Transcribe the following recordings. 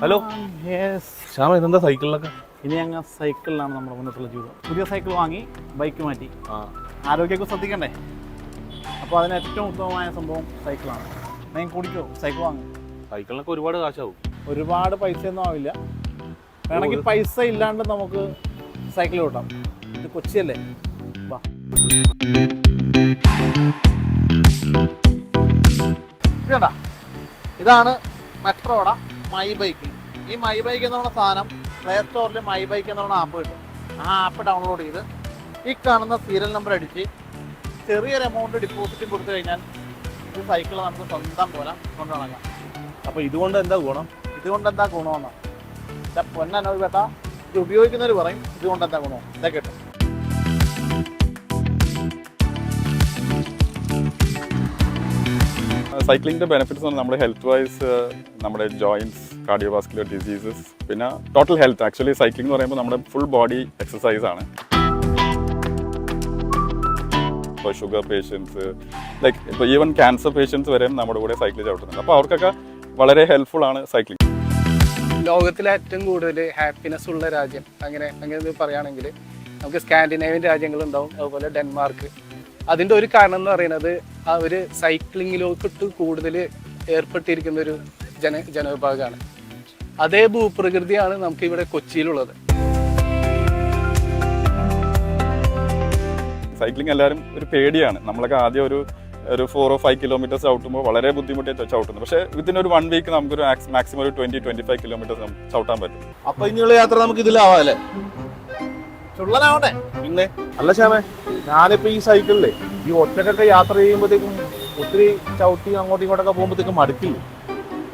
Hello Shyama, ഇതെന്താ സൈക്കിളിലൊക്കെ? ഇനി അങ്ങ് സൈക്കിളിലാണ് നമ്മുടെ മുന്നോട്ടുള്ള ജീവിതം. പുതിയ സൈക്കിൾ വാങ്ങി ബൈക്ക് മാറ്റി. ആരോഗ്യമൊക്കെ ശ്രദ്ധിക്കണ്ടേ? അപ്പോൾ അതിന് ഏറ്റവും ഉത്തമമായ സംഭവം സൈക്കിളാണ്. ഞാൻ കുടിക്കോ സൈക്കിൾ വാങ്ങും. സൈക്കിളിനൊക്കെ ഒരുപാട് കാശാവും. ഒരുപാട് പൈസയൊന്നും ആവില്ല. വേണമെങ്കിൽ പൈസ ഇല്ലാണ്ട് നമുക്ക് സൈക്കിൾ ഓട്ടാം. ഇത് കൊച്ചിയല്ലേ? വാ. ഇതാ, ഇതാണ് മെട്രോയുടെ മൈ ബൈക്ക്. ഈ മൈ ബൈക്ക് എന്ന് പറയുന്ന സാധനം പ്ലേ സ്റ്റോറിൽ മൈ ബൈക്ക് എന്ന് പറയുന്ന ആപ്പ് കിട്ടും. ആ ആപ്പ് ഡൗൺലോഡ് ചെയ്ത് ഈ കാണുന്ന സീരിയൽ നമ്പർ അടിച്ച് ചെറിയൊരു എമൗണ്ട് ഡിപ്പോസിറ്റ് കൊടുത്തു കഴിഞ്ഞാൽ ഈ സൈക്കിൾ നമുക്ക് സ്വന്തം പോലെ കൊണ്ടു നടക്കാം. അപ്പോൾ ഇതുകൊണ്ട് എന്താ ഗുണം? ഇതുകൊണ്ട് എന്താ ഗുണമെന്ന് പൊന്നനുഭവപ്പെട്ട ഇത് ഉപയോഗിക്കുന്നവർ പറയും ഇതുകൊണ്ട് എന്താ ഗുണം. ഇതൊക്കെ കിട്ടും. സൈക്ലിങ്ങിൻ്റെ ബെനിഫിറ്റ്സ് ആണ് നമ്മുടെ ഹെൽത്ത് വൈസ്, നമ്മുടെ ജോയിൻറ്റ്സ്, കാർഡിയോവാസ്കുലർ ഡിസീസസ്, പിന്നെ ടോട്ടൽ ഹെൽത്ത്. ആക്ച്വലി സൈക്ലിംഗ് എന്ന് പറയുമ്പോൾ നമ്മുടെ ഫുൾ ബോഡി എക്സസൈസ് ആണ്. ഇപ്പോൾ ഷുഗർ പേഷ്യൻസ്, ലൈക്ക് ഇപ്പോൾ ഈവൻ ക്യാൻസർ പേഷ്യൻസ് വരെയും നമ്മുടെ കൂടെ സൈക്കിൾ ചവിട്ടുന്നുണ്ട്. അപ്പോൾ അവർക്കൊക്കെ വളരെ ഹെൽപ്ഫുൾ ആണ് സൈക്ലിംഗ്. ലോകത്തിലെ ഏറ്റവും കൂടുതൽ ഹാപ്പിനെസ് ഉള്ള രാജ്യം അങ്ങനെ പറയുകയാണെങ്കിൽ നമുക്ക് സ്കാൻഡിനേവിയൻ രാജ്യങ്ങളുണ്ടാവും, അതുപോലെ ഡെൻമാർക്ക്. അതിൻ്റെ ഒരു കാരണം എന്ന് പറയുന്നത് അവർ സൈക്ലിങ്ങിലോട്ട് കൂടുതൽ ഏർപ്പെട്ടിരിക്കുന്ന ഒരു ജനവിഭാഗമാണ്. അതേ ഭൂപ്രകൃതിയാണ് നമുക്ക് ഇവിടെ കൊച്ചിയിലുള്ളത്. സൈക്ലിംഗ് എല്ലാവരും ഒരു പേടിയാണ്. നമ്മളൊക്കെ ആദ്യം ഒരു 4 or 5 കിലോമീറ്റേഴ്സ് ചവിട്ടുമ്പോൾ വളരെ ബുദ്ധിമുട്ടി ചവിട്ടുന്നു. പക്ഷേ വിത്തിൻ ഒരു 1 വീക്ക് നമുക്കൊരു മാക്സിമം ഒരു 20-25 കിലോമീറ്റേഴ്സ് ചവിട്ടാൻ പറ്റും. അപ്പോൾ ഇനിയുള്ള യാത്ര നമുക്ക് ഇതിലാവാം അല്ലേ? ചുള്ളനാവട്ടെ. പിന്നെ അല്ല ശ്യാമേ, ഞാനിപ്പോൾ ഈ സൈക്കിളിലെ ഈ ഒറ്റക്കൊക്കെ യാത്ര ചെയ്യുമ്പോഴത്തേക്കും ഒത്തിരി ചവിട്ടി അങ്ങോട്ടും ഇങ്ങോട്ടൊക്കെ പോകുമ്പോഴത്തേക്കും മടുക്കില്ല.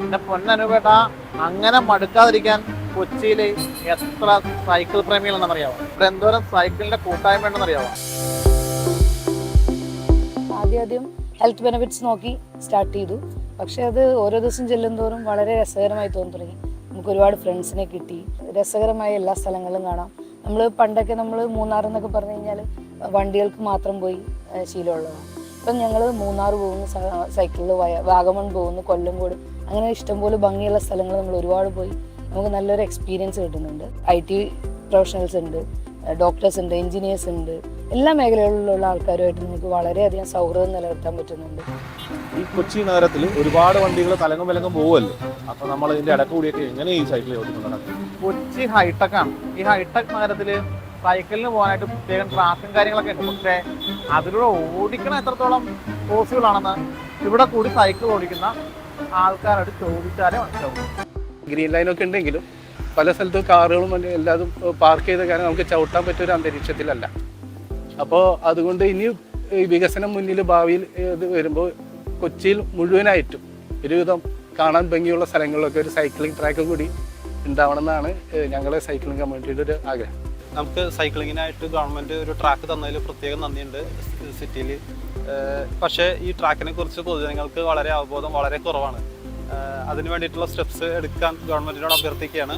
എൻ്റെ പൊന്നനുഭവപ്പെട്ട അങ്ങനെ മടുക്കാതിരിക്കാൻ കൊച്ചിയിൽ എത്ര സൈക്കിൾ പ്രേമികളെന്നറിയാമോ? ഇവിടെ എന്തോരം സൈക്കിളിന്റെ കൂട്ടായ്മ ഉണ്ടെന്നറിയാമോ? ആദ്യം ഹെൽത്ത് ബെനിഫിറ്റ്സ് നോക്കി സ്റ്റാർട്ട് ചെയ്തു. പക്ഷെ അത് ഓരോ ദിവസം ചെല്ലുന്തോറും വളരെ രസകരമായി തോന്നി തുടങ്ങി. നമുക്ക് ഒരുപാട് ഫ്രണ്ട്സിനെ കിട്ടി. രസകരമായ എല്ലാ സ്ഥലങ്ങളും കാണാം. പണ്ടൊക്കെ നമ്മൾ മൂന്നാർ എന്നൊക്കെ പറഞ്ഞു കഴിഞ്ഞാൽ വണ്ടികൾക്ക് മാത്രം പോയി ശീലമുള്ളതാണ്. ഇപ്പം ഞങ്ങൾ മൂന്നാർ പോകുന്നു സൈക്കിളിൽ, വാഗമൺ പോകുന്നു, കൊല്ലംകോട്, അങ്ങനെ ഇഷ്ടംപോലെ ഭംഗിയുള്ള സ്ഥലങ്ങൾ നമ്മൾ ഒരുപാട് പോയി നമുക്ക് നല്ലൊരു എക്സ്പീരിയൻസ് കിട്ടുന്നുണ്ട്. IT പ്രൊഫഷണൽസ് ഉണ്ട്, ഡോക്ടേഴ്സ് ഉണ്ട്, എൻജിനീയേഴ്സ് ഉണ്ട്. എല്ലാ മേഖലകളിലുള്ള ആൾക്കാരുമായിട്ട് നമുക്ക് വളരെയധികം സൗഹൃദം നിലനിർത്താൻ പറ്റുന്നുണ്ട്. ഈ കൊച്ചി നഗരത്തിൽ ഒരുപാട് വണ്ടികൾ തലങ്ങും വിലങ്ങും പോകുമല്ലോ. അപ്പോൾ നമ്മൾ ഇതിൻ്റെ ഇടക്ക് കൂടിയൊക്കെ എങ്ങനെ ഈ സൈക്കിൾ ഓടിക്കുന്നുണ്ട്? കൊച്ചി ഹൈടെക്കാണ്. ഈ ഹൈടെക് നഗരത്തിൽ സൈക്കിളിന് പോകാനായിട്ട് പ്രത്യേകം ട്രാഫിക്കും കാര്യങ്ങളൊക്കെ ഉണ്ട്. പക്ഷേ അതിലൂടെ ഓടിക്കണം എത്രത്തോളം പോസിബിൾ ആണെന്ന് ഇവിടെ കൂടി സൈക്കിൾ ഓടിക്കുന്ന ആൾക്കാരോട് ചോദിച്ചാലേ മനസ്സിലാവും. ഗ്രീൻ ലൈനൊക്കെ ഉണ്ടെങ്കിലും പല സ്ഥലത്തും കാറുകളും എല്ലാതും പാർക്ക് ചെയ്ത കാരണം നമുക്ക് ചവിട്ടാൻ പറ്റിയ ഒരു അന്തരീക്ഷത്തിലല്ല. അപ്പോൾ അതുകൊണ്ട് ഇനി ഈ വികസനം മുന്നിൽ ഭാവിയിൽ ഇത് വരുമ്പോൾ കൊച്ചിയിൽ മുഴുവനായിട്ടും ഒരുവിധം കാണാൻ ഭംഗിയുള്ള സ്ഥലങ്ങളിലൊക്കെ ഒരു സൈക്ലിംഗ് ട്രാക്ക് കൂടി ഉണ്ടാവണമെന്നാണ് ഞങ്ങളുടെ സൈക്ലിംഗ് കമ്മ്യൂണിറ്റിയുടെ ഒരു ആഗ്രഹം. നമുക്ക് സൈക്ലിങ്ങിനായിട്ട് ഗവൺമെൻറ് ഒരു ട്രാക്ക് തന്നതിൽ പ്രത്യേകം നന്ദിയുണ്ട് സിറ്റിയിൽ. പക്ഷേ ഈ ട്രാക്കിനെ കുറിച്ച് പൊതുജനങ്ങൾക്ക് വളരെ അവബോധം വളരെ കുറവാണ്. അതിന് വേണ്ടിയിട്ടുള്ള സ്റ്റെപ്സ് എടുക്കാൻ ഗവൺമെൻറ്റിനോട് അഭ്യർത്ഥിക്കുകയാണ്.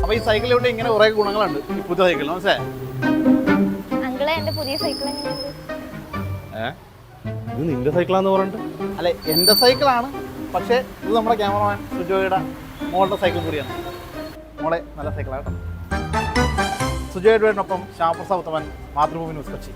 അപ്പോൾ ഈ സൈക്കിളിലൂടെ ഇങ്ങനെ കുറേ ഗുണങ്ങളുണ്ട് ഈ പുതിയ സൈക്കിളിന്. മനസ്സിലായോ? അങ്കിളെ, എൻ്റെ പുതിയ സൈക്കിൾ എങ്ങനെയുണ്ട്? ഇത് നിന്റെ സൈക്കിളാന്ന് പറഞ്ഞിട്ട്? അല്ലെ, എൻ്റെ സൈക്കിളാണ്. പക്ഷേ ഇത് നമ്മുടെ ക്യാമറമാൻ സുജോയുടെ മോളുടെ സൈക്കിൾ കൂടിയാണ്. മോളെ നല്ല സൈക്കിളാണ് കേട്ടോ. സുജോയുടെ ശ്യാമപ്രസാദ് ഉത്തമൻ, മാതൃഭൂമി ന്യൂസ് കൊച്ചി.